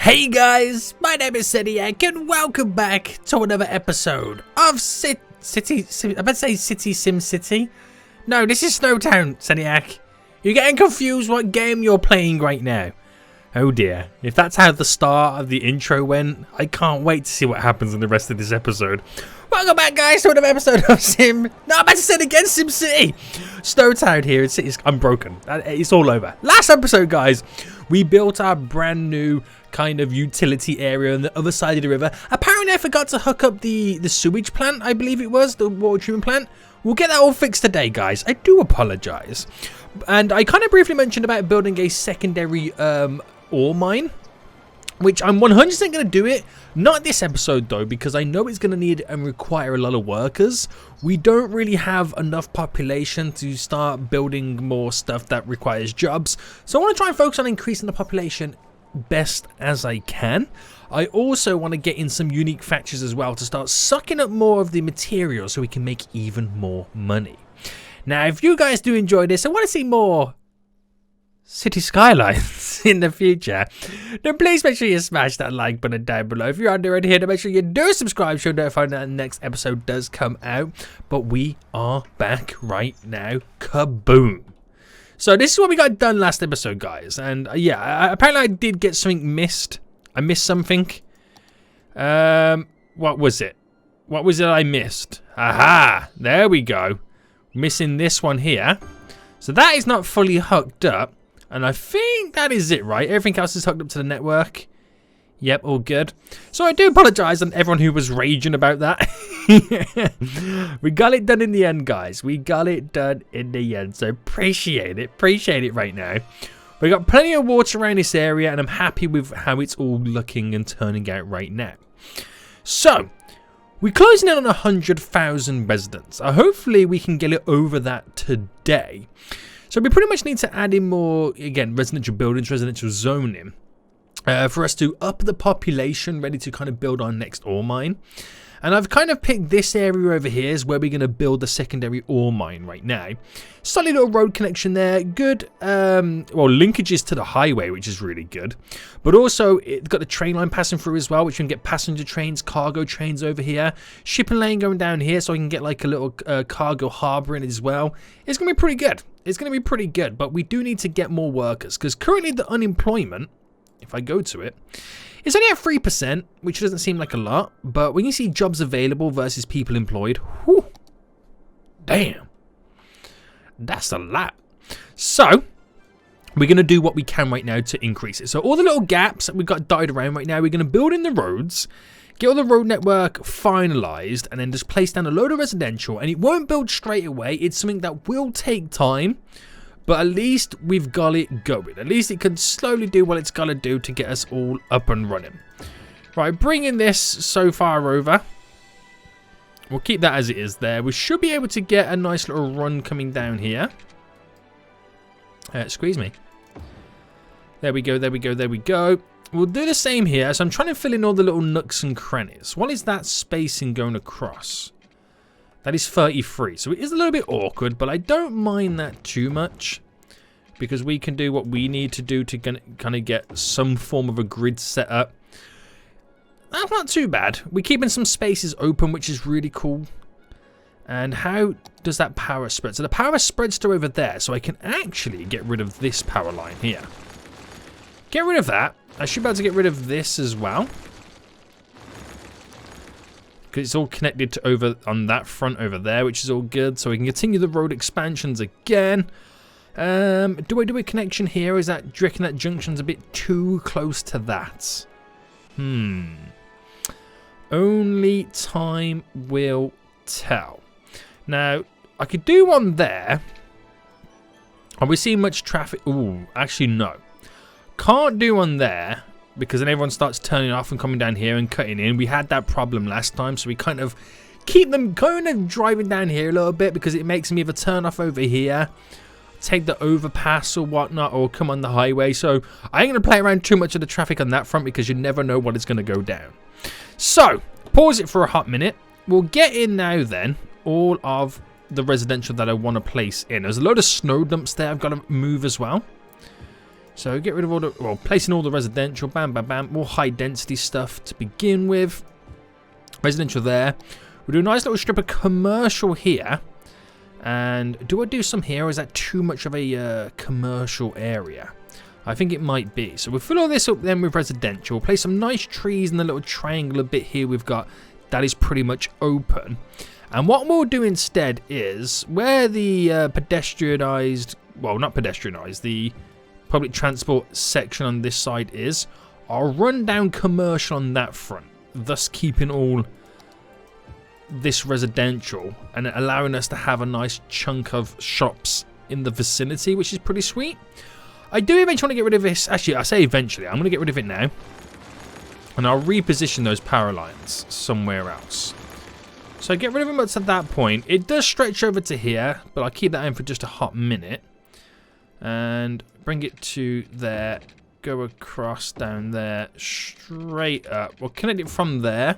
Hey guys, my name is Seniac and welcome back to another episode of City Sim City. No, this is SnowTown, Seniac. You're getting confused what game you're playing right now. Oh dear, if that's how the start of the intro went, I can't wait to see what happens in the rest of this episode. Welcome back guys to another episode of Sim, no, I'm about to say it again, Sim City. SnowTown here, it's unbroken, it's all over. Last episode guys, we built our brand new kind of utility area on the other side of the river. Apparently I forgot to hook up the sewage plant, I believe it was, the water treatment plant. We'll get that all fixed today guys, I do apologise. And I kind of briefly mentioned about building a secondary ore mine, which I'm 100% going to do it. Not this episode though, because I know it's going to need and require a lot of workers. We don't really have enough population to start building more stuff that requires jobs. So I want to try and focus on increasing the population best as I can. I also want to get in some unique factories as well to start sucking up more of the material so we can make even more money. Now, if you guys do enjoy this and want to see more City Skylines in the future, then please make sure you smash that like button down below. If you're under here, then make sure you do subscribe so you're notified that the next episode does come out. But we are back right now. Kaboom! So this is what we got done last episode, guys. And yeah, apparently I did get something missed. I missed something. What was it? What was it I missed? Aha! There we go. Missing this one here. So that is not fully hooked up. And I think that is it, right? Everything else is hooked up to the network. Yep, all good. So I do apologise on everyone who was raging about that. We got it done in the end, guys. We got it done in the end. So appreciate it. Appreciate it right now. We got plenty of water around this area, and I'm happy with how it's all looking and turning out right now. So we're closing in on 100,000 residents. Hopefully we can get it over that today. So we pretty much need to add in more, again, residential buildings, residential zoning, for us to up the population, ready to kind of build our next ore mine. And I've kind of picked this area over here is where we're going to build the secondary ore mine right now. Solid little road connection there. Good, well, linkages to the highway, which is really good. But also, it's got the train line passing through as well, which we can get passenger trains, cargo trains over here. Shipping lane going down here, so I can get like a little cargo harbour in as well. It's going to be pretty good. It's going to be pretty good, but we do need to get more workers, because currently the unemployment, if I go to it, it's only at 3%, which doesn't seem like a lot, but when you see jobs available versus people employed, whew, damn, that's a lot. So we're going to do what we can right now to increase it. So all the little gaps that we've got dotted around right now, we're going to build in the roads, get all the road network finalized, and then just place down a load of residential. And it won't build straight away. It's something that will take time. But at least we've got it going. At least it can slowly do what it's got to do to get us all up and running. Right, bringing this so far over. We'll keep that as it is there. We should be able to get a nice little run coming down here. Squeeze me. There we go, there we go, there we go. We'll do the same here. So I'm trying to fill in all the little nooks and crannies. What is that spacing going across? That is 33, so it is a little bit awkward, but I don't mind that too much because we can do what we need to do to kind of get some form of a grid set up. That's not too bad. We're keeping some spaces open, which is really cool. And how does that power spread? So the power spreads to over there, so I can actually get rid of this power line here. Get rid of that. I should be able to get rid of this as well, because it's all connected to over on that front over there, which is all good. So we can continue the road expansions again. Do I do a connection here? Is that, do you reckon that junction's a bit too close to that? Only time will tell. Now, I could do one there. Are we seeing much traffic? Ooh, actually no. Can't do one there, because then everyone starts turning off and coming down here and cutting in. We had that problem last time, so we kind of keep them going and driving down here a little bit, because it makes them either turn off over here, take the overpass or whatnot, or come on the highway. So I ain't going to play around too much of the traffic on that front, because you never know what is going to go down. So pause it for a hot minute. We'll get in now then all of the residential that I want to place in. There's a load of snow dumps there I've got to move as well. So get rid of all the, well, placing all the residential, bam, bam, bam, more high density stuff to begin with. Residential there. We'll do a nice little strip of commercial here. And do I do some here, or is that too much of a commercial area? I think it might be. So we'll fill all this up then with residential. Place some nice trees in the little triangular bit here we've got. That is pretty much open. And what we'll do instead is, where the pedestrianised, well, not pedestrianised, the public transport section on this side is, I'll run down commercial on that front, thus keeping all this residential and allowing us to have a nice chunk of shops in the vicinity, which is pretty sweet. I do eventually want to get rid of this. Actually, I say eventually. I'm going to get rid of it now. And I'll reposition those power lines somewhere else. So get rid of them up to that point. It does stretch over to here, but I'll keep that in for just a hot minute. And bring it to there. Go across down there. Straight up. We'll connect it from there.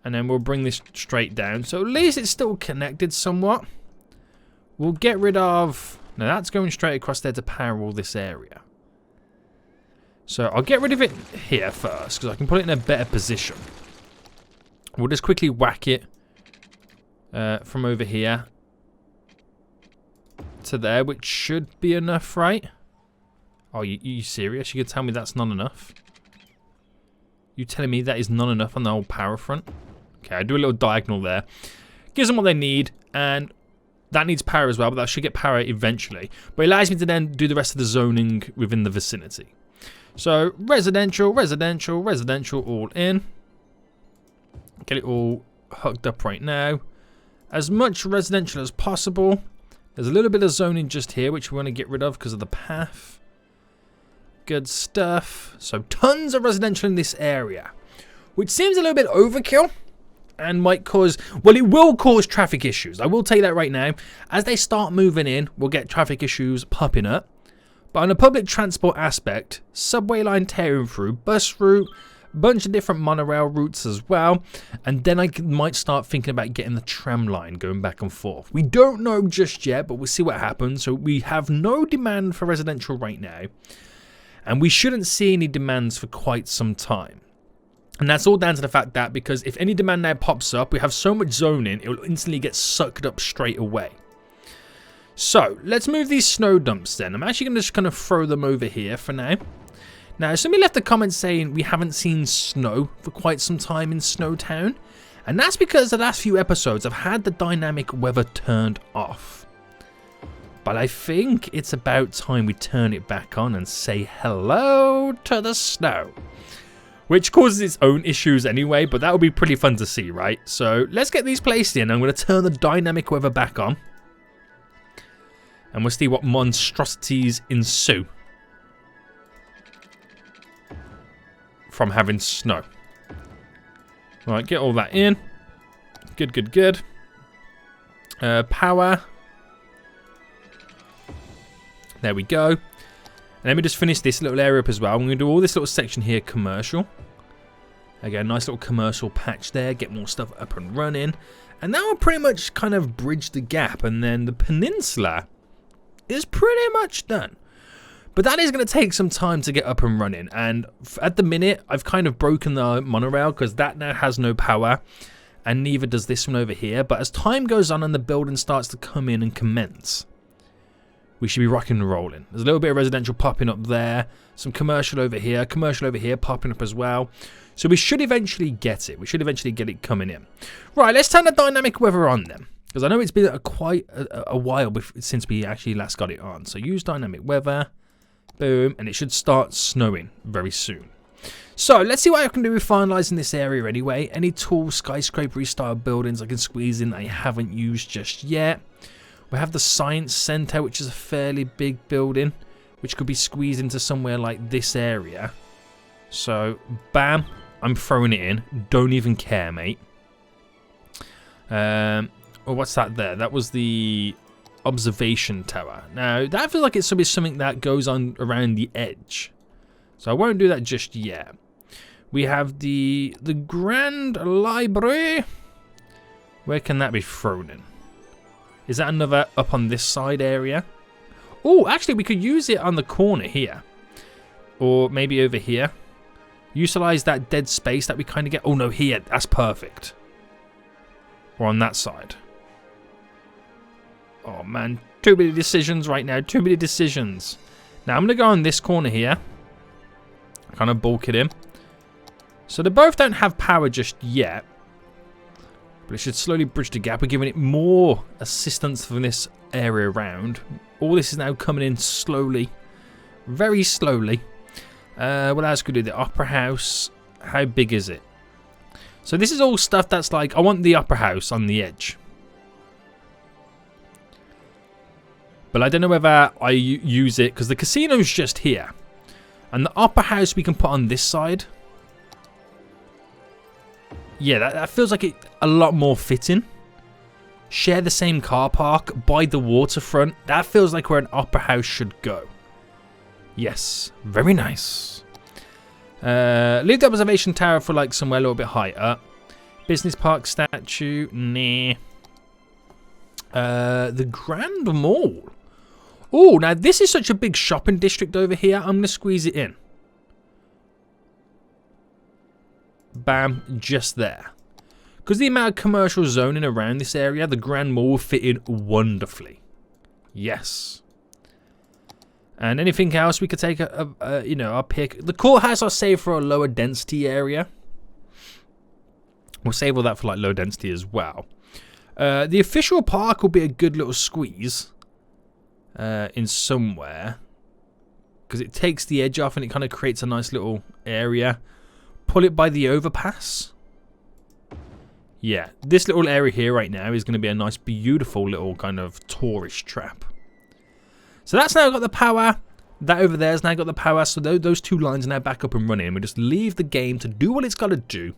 And then we'll bring this straight down. So at least it's still connected somewhat. We'll get rid of... Now that's going straight across there to power all this area. So I'll get rid of it here first, because I can put it in a better position. We'll just quickly whack it from over here to there, which should be enough, right? Oh, you serious? You can tell me that's not enough? You telling me that is not enough on the whole power front? Okay, I do a little diagonal there. Gives them what they need, and that needs power as well, but that should get power eventually. But it allows me to then do the rest of the zoning within the vicinity. So, residential, residential, residential all in. Get it all hooked up right now. As much residential as possible. There's a little bit of zoning just here, which we want to get rid of because of the path. Good stuff. So, tons of residential in this area. Which seems a little bit overkill. And might cause, well, it will cause traffic issues. I will tell you that right now. As they start moving in, we'll get traffic issues popping up. But on a public transport aspect, subway line tearing through, bus route, bunch of different monorail routes as well. And then I might start thinking about getting the tram line going back and forth. We don't know just yet, but we'll see what happens. So we have no demand for residential right now. And we shouldn't see any demands for quite some time. And that's all down to the fact that because if any demand now pops up, we have so much zoning, it will instantly get sucked up straight away. So, let's move these snow dumps then. I'm actually going to just kind of throw them over here for now. Now, somebody left a comment saying we haven't seen snow for quite some time in SnowTown. And that's because the last few episodes I've had the dynamic weather turned off. But I think it's about time we turn it back on and say hello to the snow. Which causes its own issues anyway, but that would be pretty fun to see, right? So let's get these placed in. I'm going to turn the dynamic weather back on. And we'll see what monstrosities ensue from having snow. Right, get all that in. Good, good, good. Power. There we go. And let me just finish this little area up as well. I'm going to do all this little section here commercial. Again, nice little commercial patch there. Get more stuff up and running. And that will pretty much kind of bridge the gap. And then the peninsula is pretty much done. But that is going to take some time to get up and running. And at the minute, I've kind of broken the monorail because that now has no power. And neither does this one over here. But as time goes on and the building starts to come in and commence, we should be rocking and rolling. There's a little bit of residential popping up there. Some commercial over here popping up as well. So we should eventually get it. We should eventually get it coming in. Right, let's turn the dynamic weather on then. Because I know it's been quite a while since we actually last got it on. So use dynamic weather. Boom. And it should start snowing very soon. So let's see what I can do with finalising this area anyway. Any tall skyscraper style buildings I can squeeze in that I haven't used just yet. We have the Science Centre, which is a fairly big building, which could be squeezed into somewhere like this area. So, bam, I'm throwing it in. Don't even care, mate. Well, what's that there? That was the observation tower. Now, that feels like it's something that goes on around the edge. So I won't do that just yet. We have the Grand Library. Where can that be thrown in? Is that another up on this side area? Oh, actually, we could use it on the corner here. Or maybe over here. Utilize that dead space that we kind of get. Oh, no, here. That's perfect. Or on that side. Oh, man. Too many decisions right now. Too many decisions. Now, I'm going to go on this corner here. Kind of bulk it in. So they both don't have power just yet. But it should slowly bridge the gap. We're giving it more assistance from this area around. All this is now coming in slowly. Very slowly. What else could we do? The Opera House. How big is it? So this is all stuff that's like, I want the Opera House on the edge. But I don't know whether I use it, because the casino's just here. And the Opera House we can put on this side. Yeah, that feels like it a lot more fitting. Share the same car park by the waterfront. That feels like where an Opera House should go. Yes, very nice. Leave the observation tower for like somewhere a little bit higher. Business park statue, nah. The Grand Mall. Oh, now this is such a big shopping district over here. I'm going to squeeze it in. Bam, just there. Because the amount of commercial zoning around this area, the Grand Mall will fit in wonderfully. Yes. And anything else we could take our pick. The courthouse I'll save for a lower density area. We'll save all that for like low density as well. The official park will be a good little squeeze in somewhere. Because it takes the edge off and it kind of creates a nice little area. Pull it by the overpass. Yeah, this little area here right now is going to be a nice, beautiful little kind of tourist trap. So that's now got the power. That over there has now got the power. So those two lines are now back up and running. We just leave the game to do what it's got to do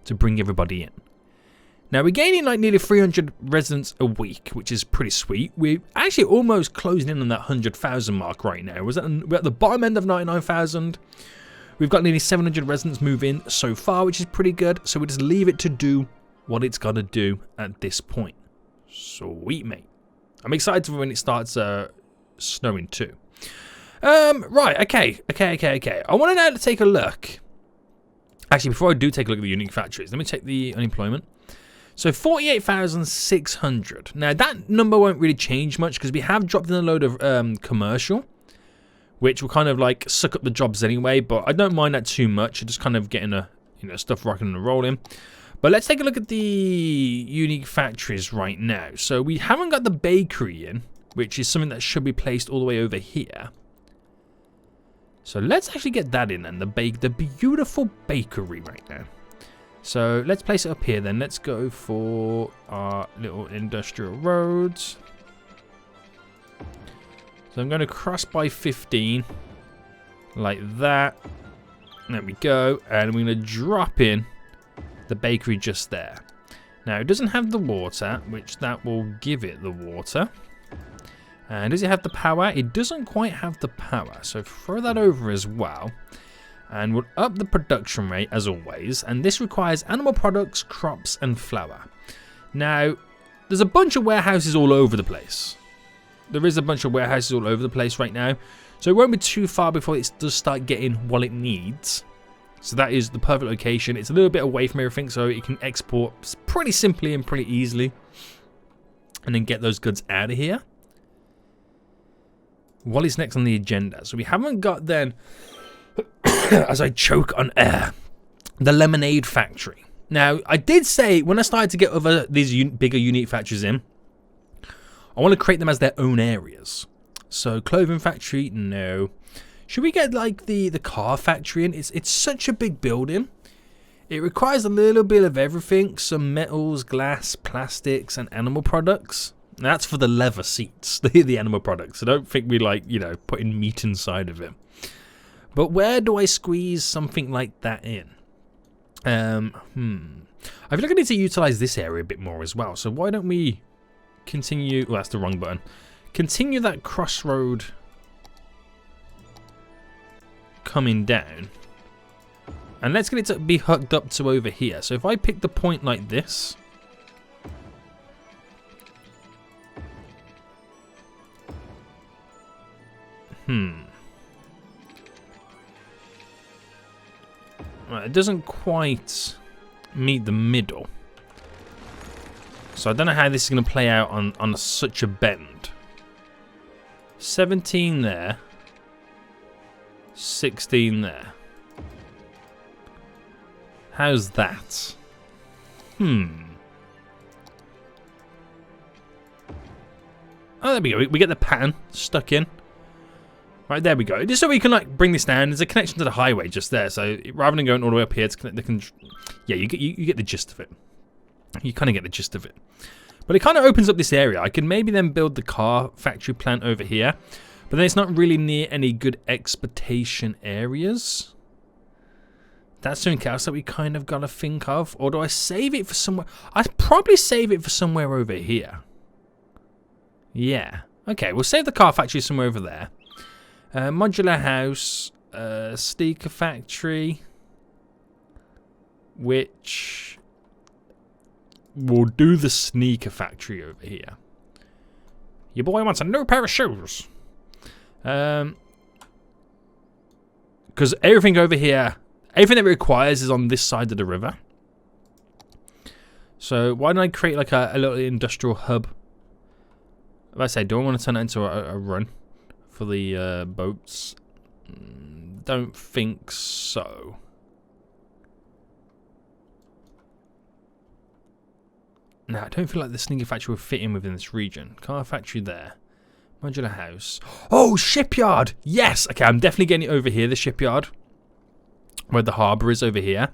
to bring everybody in. Now we're gaining like nearly 300 residents a week, which is pretty sweet. We're actually almost closing in on that 100,000 mark right now. We're at the bottom end of 99,000. We've got nearly 700 residents move in so far, which is pretty good. So we just leave it to do what it's got to do at this point. Sweet, mate. I'm excited for when it starts snowing too. Right, okay. I want to now take a look. Actually, before I do take a look at the unique factories, let me check the unemployment. So 48,600. Now that number won't really change much because we have dropped in a load of commercial, which will kind of like suck up the jobs anyway. But I don't mind that too much. I'm just kind of getting stuff rocking and rolling. But let's take a look at the unique factories right now. So we haven't got the bakery in, which is something that should be placed all the way over here. So let's actually get that in then, the beautiful bakery right now. So let's place it up here then. Let's go for our little industrial roads. So I'm going to cross by 15 like that. There we go. And we're going to drop in the bakery just there. Now it doesn't have the water, which that will give it the water. And does it have the power? It doesn't quite have the power, so throw that over as well. And we'll up the production rate as always, and this requires animal products, crops and flour. Now there's a bunch of warehouses all over the place. There is a bunch of warehouses all over the place right now, so it won't be too far before it does start getting what it needs. So that is the perfect location. It's a little bit away from everything, so it can export pretty simply and pretty easily. And then get those goods out of here. What is next on the agenda? So we haven't got then, as I choke on air, the lemonade factory. Now, I did say when I started to get these bigger unique factories in, I want to create them as their own areas. So clothing factory, no. Should we get like the car factory in? It's such a big building. It requires a little bit of everything. Some metals, glass, plastics, and animal products. That's for the leather seats, the animal products. I don't think we like, putting meat inside of it. But where do I squeeze something like that in? I feel like I need to utilize this area a bit more as well. So why don't we continue? Oh, that's the wrong button. Continue that crossroad coming down. And let's get it to be hooked up to over here. So if I pick the point like this. Right, it doesn't quite meet the middle. So I don't know how this is going to play out on such a bend. 17 there. 16 there. How's that? Oh, there we go. We get the pattern stuck in. Right, there we go. Just so we can like bring this down. There's a connection to the highway just there. So rather than going all the way up here to connect the yeah, you get the gist of it. You kind of get the gist of it. But it kind of opens up this area. I can maybe then build the car factory plant over here. But then it's not really near any good exportation areas. That's something else that we kind of got to think of. Or do I save it for somewhere? I'd probably save it for somewhere over here. Yeah. Okay, we'll save the car factory somewhere over there. Modular house. Sneaker factory. Which... we'll do the sneaker factory over here. Your boy wants a new pair of shoes. Because everything over here, everything that it requires is on this side of the river. So why don't I create like a little industrial hub? If I say, do I want to turn it into a run for the boats? Don't think so. No, I don't feel like the sneaker factory will fit in within this region. Car factory there. Modular house. Oh, shipyard! Yes! Okay, I'm definitely getting it over here, the shipyard. Where the harbour is over here.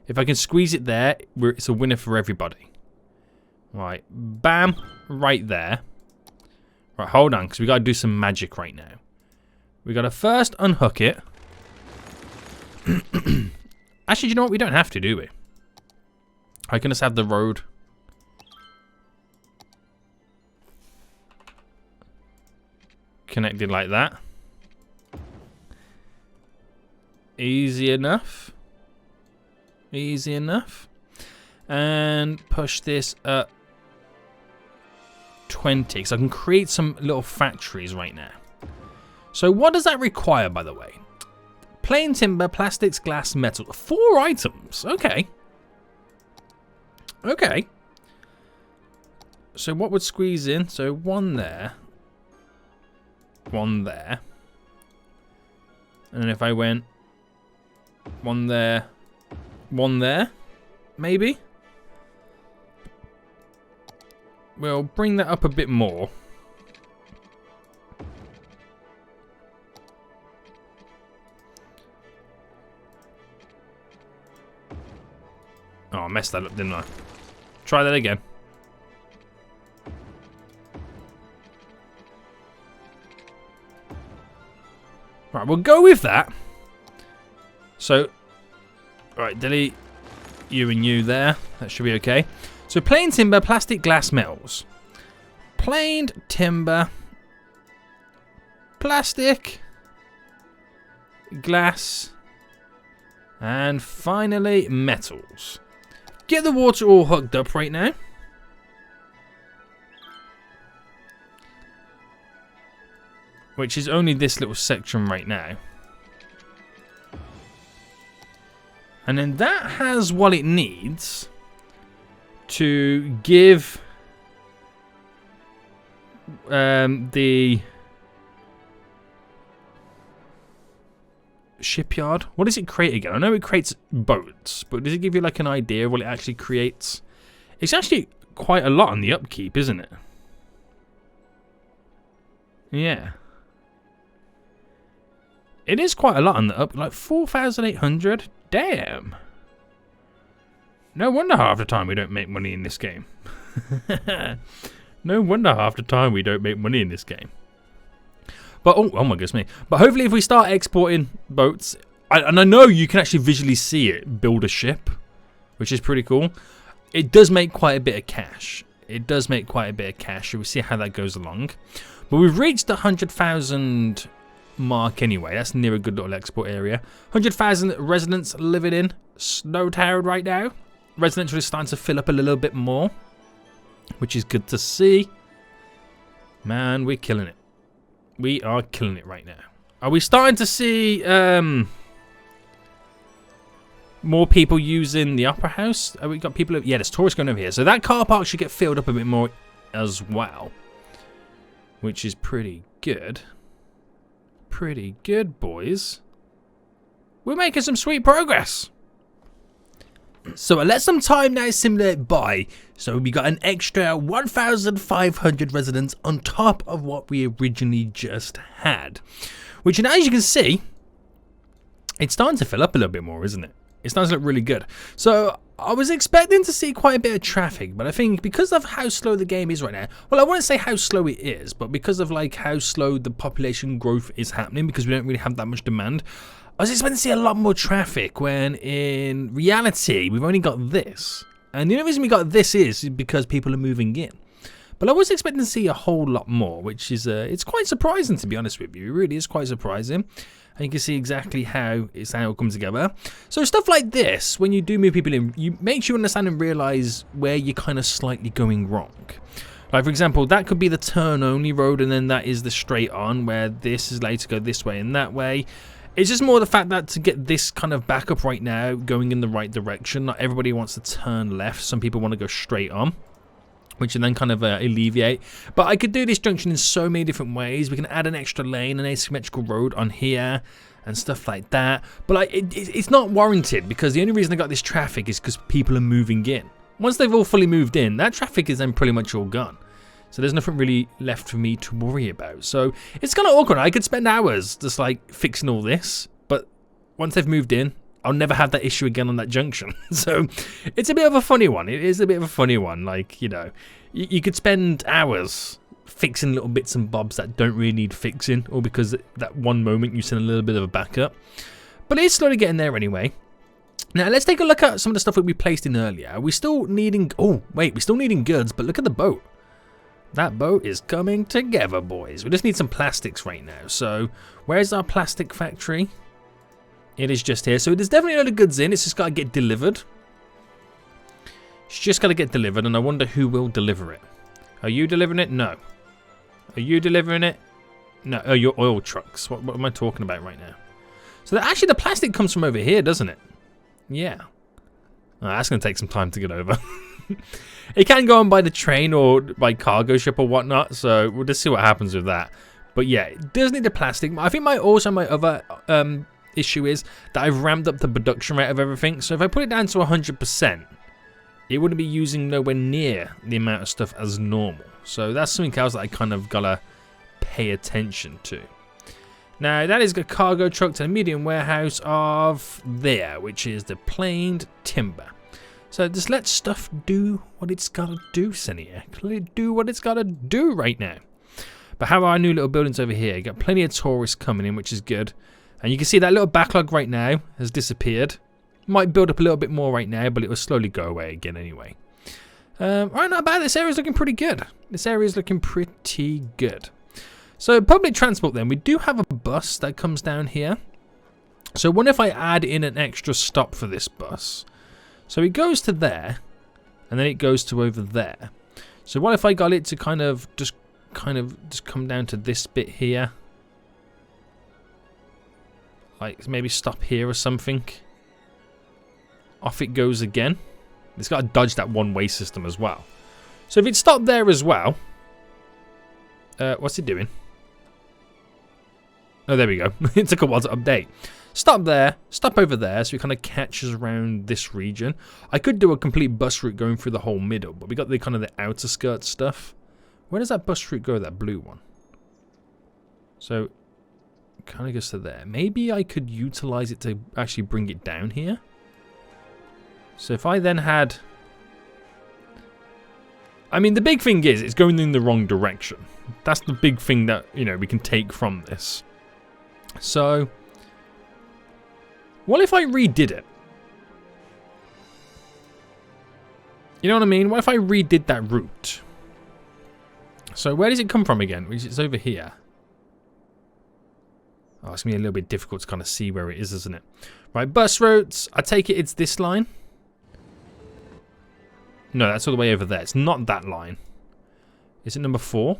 If I can squeeze it there, it's a winner for everybody. Right, bam, right there. Right, hold on, because we got to do some magic right now. We got to first unhook it. Actually, do you know what? We don't have to, do we? I can just have the road... connected like that. Easy enough. Easy enough. And push this up 20. So I can create some little factories right now. So what does that require, by the way? Plain timber, plastics, glass, metal. 4 items. Okay. Okay. So what would squeeze in? So 1 there. 1 there. And then if I went 1 there, 1 there, maybe. We'll bring that up a bit more. Oh, I messed that up, didn't I? Try that again. Right, we'll go with that. So, right, delete you and you there. That should be okay. So, plain timber, plastic, glass, metals. Plain timber, plastic, glass, and finally, metals. Get the water all hooked up right now. Which is only this little section right now. And then that has what it needs to give the shipyard. What does it create again? I know it creates boats, but does it give you like an idea of what it actually creates? It's actually quite a lot on the upkeep, isn't it? Yeah. It is quite a lot on the up, like 4,800. Damn. No wonder half the time we don't make money in this game. No wonder half the time we don't make money in this game. But, oh my goodness me. But hopefully if we start exporting boats, and I know you can actually visually see it build a ship, which is pretty cool. It does make quite a bit of cash. It does make quite a bit of cash. We'll see how that goes along. But we've reached the 100,000 mark anyway. That's near a good little export area. 100,000 residents living in SnowTown right now. Residential is starting to fill up a little bit more, which is good to see. Man, we're killing it. We are killing it right now. Are we starting to see more people using the Opera House? Have we got people? Yeah, there's tourists going over here. So that car park should get filled up a bit more as well, which is pretty good. Pretty good, boys. We're making some sweet progress. So I let some time now simulate by. So we got an extra 1,500 residents on top of what we originally just had. Which, as you can see, it's starting to fill up a little bit more, isn't it? It starts to look really good. So I was expecting to see quite a bit of traffic, but I think because of how slow the game is right now, well, I wouldn't say how slow it is, but because of like how slow the population growth is happening, because we don't really have that much demand, I was expecting to see a lot more traffic, when in reality, we've only got this. And the only reason we got this is because people are moving in. But I was expecting to see a whole lot more, which is, it's quite surprising, to be honest with you. It really is quite surprising. And you can see exactly how it all comes together. So stuff like this, when you do move people in, you makes you understand and realise where you're kind of slightly going wrong. Like, for example, that could be the turn-only road, and then that is the straight-on, where this is later go this way and that way. It's just more the fact that to get this kind of backup right now, going in the right direction, not everybody wants to turn left. Some people want to go straight on, which will then kind of alleviate. But I could do this junction in so many different ways. We can add an extra lane, an asymmetrical road on here, and stuff like that. But it's not warranted, because the only reason I got this traffic is because people are moving in. Once they've all fully moved in, that traffic is then pretty much all gone. So there's nothing really left for me to worry about. So it's kind of awkward. I could spend hours just like fixing all this, but once they've moved in, I'll never have that issue again on that junction. So it's a bit of a funny one. It is a bit of a funny one. Like, you know, you could spend hours fixing little bits and bobs that don't really need fixing, or because that one moment you send a little bit of a backup. But it's slowly getting there anyway. Now let's take a look at some of the stuff that we placed in earlier. We're still needing, we're still needing goods, but look at the boat. That boat is coming together, boys. We just need some plastics right now. So where's our plastic factory? It is just here. So there's definitely a lot of goods in. It's just got to get delivered. It's just got to get delivered, and I wonder who will deliver it. Are you delivering it? No. Are you delivering it? No. Oh, your oil trucks. What am I talking about right now? So actually the plastic comes from over here, doesn't it? Yeah. Oh, that's going to take some time to get over. It can go on by the train or by cargo ship or whatnot, so we'll just see what happens with that. But yeah, it does need the plastic. I think my other issue is that I've ramped up the production rate of everything. So if I put it down to 100%, it wouldn't be using nowhere near the amount of stuff as normal. So that's something else that I kind of gotta pay attention to. Now that is a cargo truck to the medium warehouse of there, which is the planed timber. So just let stuff do what it's gotta do, Senia. Let it do what it's gotta do right now. But how are our new little buildings over here? You got plenty of tourists coming in, which is good. And you can see that little backlog right now has disappeared. Might build up a little bit more right now, but it will slowly go away again anyway. Right, not bad. This area is looking pretty good. This area is looking pretty good. So public transport then. We do have a bus that comes down here. So what if I add in an extra stop for this bus? So it goes to there, and then it goes to over there. So what if I got it to kind of just come down to this bit here? Like maybe stop here or something. Off it goes again. It's got to dodge that one-way system as well. So if it stopped there as well, what's it doing? Oh, there we go. It took a while to update. Stop there, stop over there, so it kind of catches around this region. I could do a complete bus route going through the whole middle, but we got the kind of the outer skirt stuff. Where does that bus route go, that blue one? So, kind of goes to there. Maybe I could utilize it to actually bring it down here. So if I then had... I mean, the big thing is, it's going in the wrong direction. That's the big thing that, you know, we can take from this. So... what if I redid it? You know what I mean? What if I redid that route? So where does it come from again? It's over here. Oh, it's going to be a little bit difficult to kind of see where it is, isn't it? Right, bus routes. I take it it's this line. No, that's all the way over there. It's not that line. Is it number 4?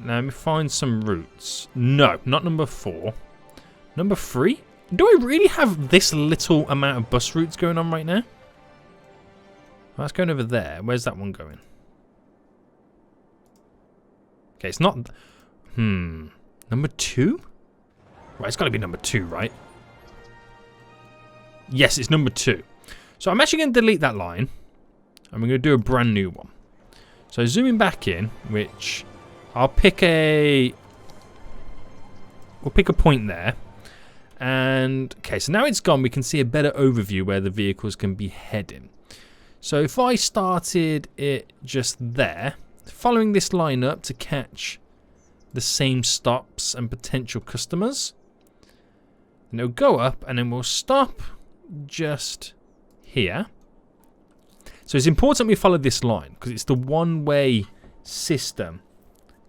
Now let me find some routes. No, not number 4. Number 3? Do I really have this little amount of bus routes going on right now? Well, that's going over there. Where's that one going? Okay, it's not... Number 2? Right, it's got to be number 2, right? Yes, it's number 2. So I'm actually going to delete that line. And we're going to do a brand new one. So zooming back in, which I'll pick a... We'll pick a point there. And, okay, so now it's gone, we can see a better overview where the vehicles can be heading. So if I started it just there, following this line up to catch the same stops and potential customers, and it'll go up and then we'll stop just here. So it's important we follow this line because it's the one-way system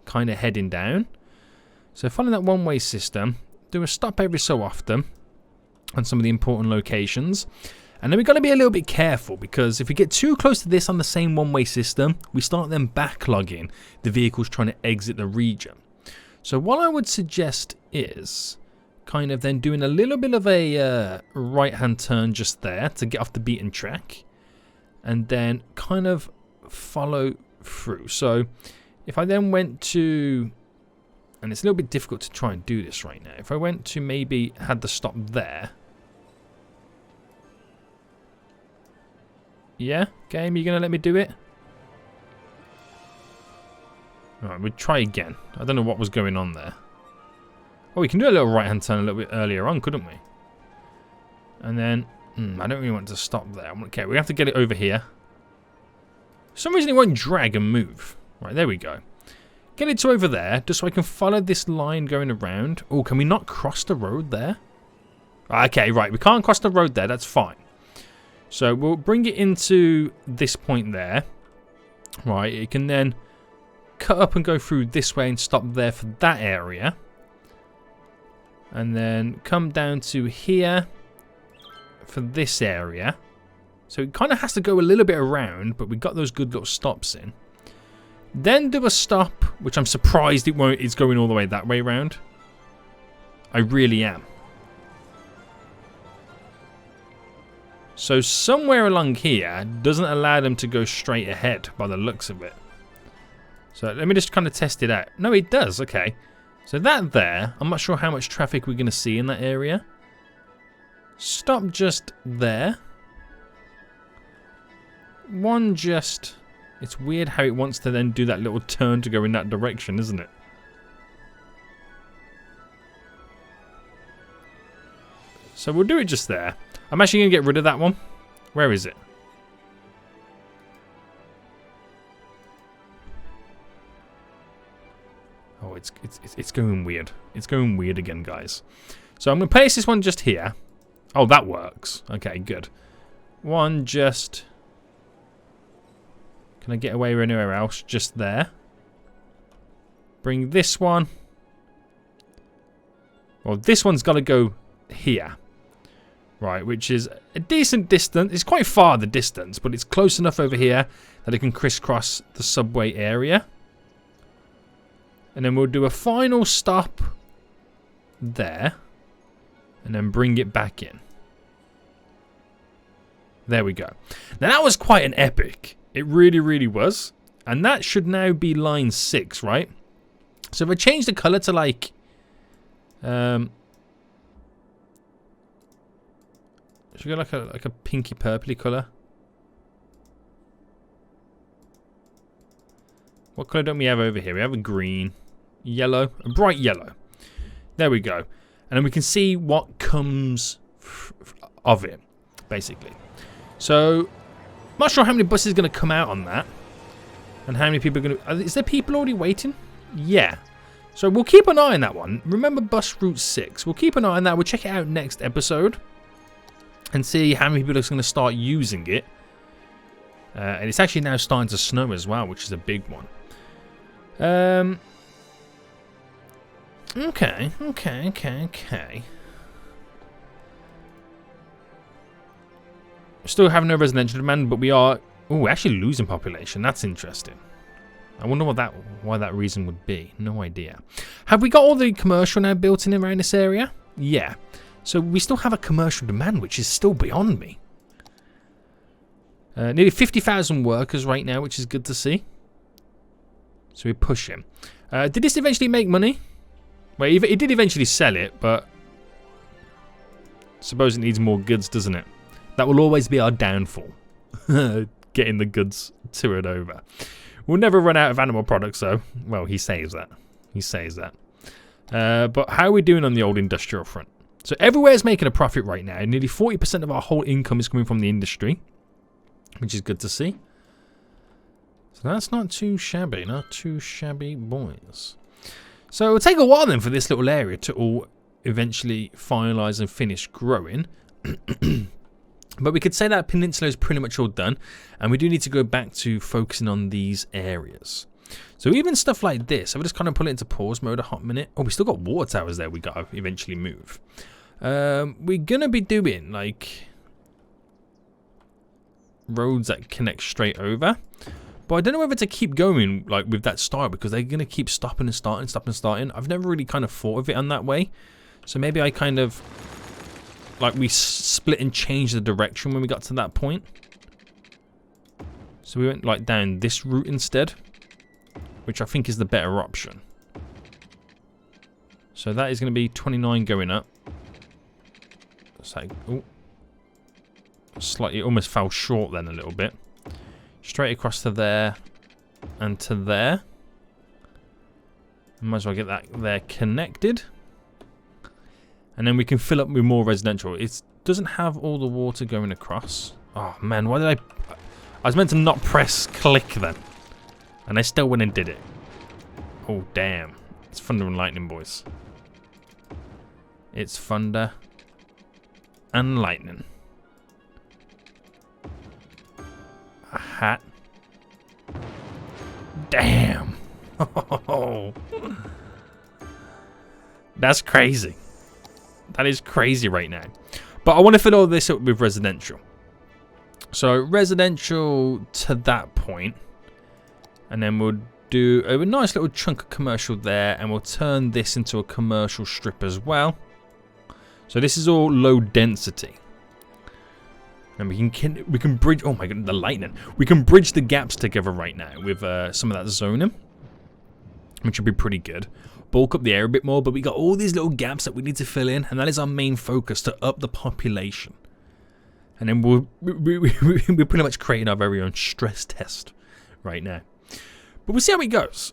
kind of heading down. So following that one-way system, do a stop every so often on some of the important locations. And then we've got to be a little bit careful because if we get too close to this on the same one-way system, we start then backlogging the vehicles trying to exit the region. So what I would suggest is kind of then doing a little bit of a right-hand turn just there to get off the beaten track and then kind of follow through. So if I then went to... And it's a little bit difficult to try and do this right now. If I went to maybe had the stop there. Yeah? Game, you going to let me do it? Alright, we'll try again. I don't know what was going on there. Oh, we can do a little right-hand turn a little bit earlier on, couldn't we? And then... I don't really want to stop there. Okay, we have to get it over here. For some reason it won't drag and move. Right, there we go. Get it to over there, just so I can follow this line going around. Oh, can we not cross the road there? Okay, right, we can't cross the road there, that's fine. So we'll bring it into this point there. Right, it can then cut up and go through this way and stop there for that area. And then come down to here for this area. So it kind of has to go a little bit around, but we got those good little stops in. Then do a stop, which I'm surprised it's going all the way that way around. I really am. So somewhere along here doesn't allow them to go straight ahead by the looks of it. So let me just kind of test it out. No, it does. Okay. So that there, I'm not sure how much traffic we're going to see in that area. Stop just there. One just... It's weird how it wants to then do that little turn to go in that direction, isn't it? So we'll do it just there. I'm actually going to get rid of that one. Where is it? Oh, it's going weird. It's going weird again, guys. So I'm going to place this one just here. Oh, that works. Okay, good. One just... Can I get away with anywhere else? Just there. Bring this one. Well, this one's got to go here. Right, which is a decent distance. It's quite far, the distance, but it's close enough over here that it can crisscross the subway area. And then we'll do a final stop there. And then bring it back in. There we go. Now, that was quite an epic. It really, really was. And that should now be line 6, right? So if I change the colour to like... should we go like a pinky purpley colour? What colour don't we have over here? We have a green, yellow, a bright yellow. There we go. And then we can see what comes of it, basically. So... I'm not sure how many buses are going to come out on that. And how many people are going to... Is there people already waiting? Yeah. So we'll keep an eye on that one. Remember bus route 6. We'll keep an eye on that. We'll check it out next episode. And see how many people are going to start using it. And it's actually now starting to snow as well, which is a big one. Okay. Still have no residential demand, but we are... Oh, we're actually losing population. That's interesting. I wonder why that reason would be. No idea. Have we got all the commercial now built in around this area? Yeah. So we still have a commercial demand, which is still beyond me. Nearly 50,000 workers right now, which is good to see. So we push him. Did this eventually make money? Well, it did eventually sell it, but I suppose it needs more goods, doesn't it? That will always be our downfall. Getting the goods to and over. We'll never run out of animal products, though. Well, he says that. He says that. But how are we doing on the old industrial front? So everywhere's making a profit right now. Nearly 40% of our whole income is coming from the industry, which is good to see. So that's not too shabby. Not too shabby, boys. So it'll take a while then for this little area to all eventually finalise and finish growing. But we could say that peninsula is pretty much all done, and we do need to go back to focusing on these areas. So even stuff like this, I'll just kind of put it into pause mode a hot minute. Oh, we still got water towers there we got to eventually move. We're going to be doing like roads that connect straight over. But I don't know whether to keep going like with that style, because they're going to keep stopping and starting, stopping and starting. I've never really kind of thought of it on that way. So maybe I kind of, like, we split and changed the direction when we got to that point. So we went like down this route instead, which I think is the better option. So that is going to be 29 going up. So, oh, slightly, almost fell short then a little bit. Straight across to there and to there. Might as well get that there connected. And then we can fill up with more residential. It doesn't have all the water going across. Oh man, why did I was meant to not press click then. And I still went and did it. Oh damn. It's thunder and lightning, boys. It's thunder and lightning. A hat. Damn. Oh. That's crazy. That is crazy right now. But I want to fill all this up with residential. So residential to that point. And then we'll do a nice little chunk of commercial there. And we'll turn this into a commercial strip as well. So this is all low density. And we can bridge, oh my god, the lightning. We can bridge the gaps together right now with some of that zoning, which would be pretty good. Bulk up the air a bit more, but we got all these little gaps that we need to fill in, and that is our main focus, to up the population. And then we're pretty much creating our very own stress test right now. But we'll see how it goes.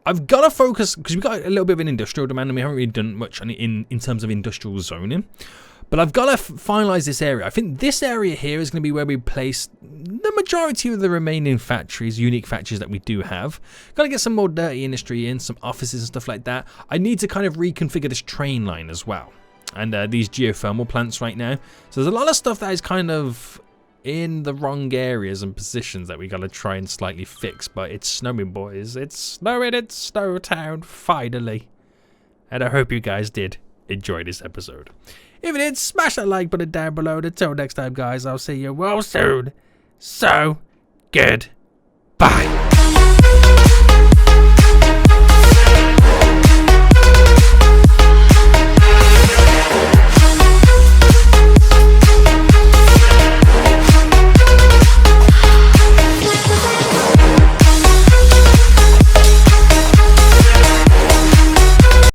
I've got to focus, because we've got a little bit of an industrial demand, and we haven't really done much in terms of industrial zoning. But I've got to finalise this area. I think this area here is going to be where we place the majority of the remaining factories, unique factories that we do have. Got to get some more dirty industry in, some offices and stuff like that. I need to kind of reconfigure this train line as well. And these geothermal plants right now. So there's a lot of stuff that is kind of in the wrong areas and positions that we got to try and slightly fix. But it's snowing, boys. It's snowing in SnowTown, finally. And I hope you guys did enjoy this episode. If you did, smash that like button down below. And until next time, guys, I'll see you real soon. So, goodbye.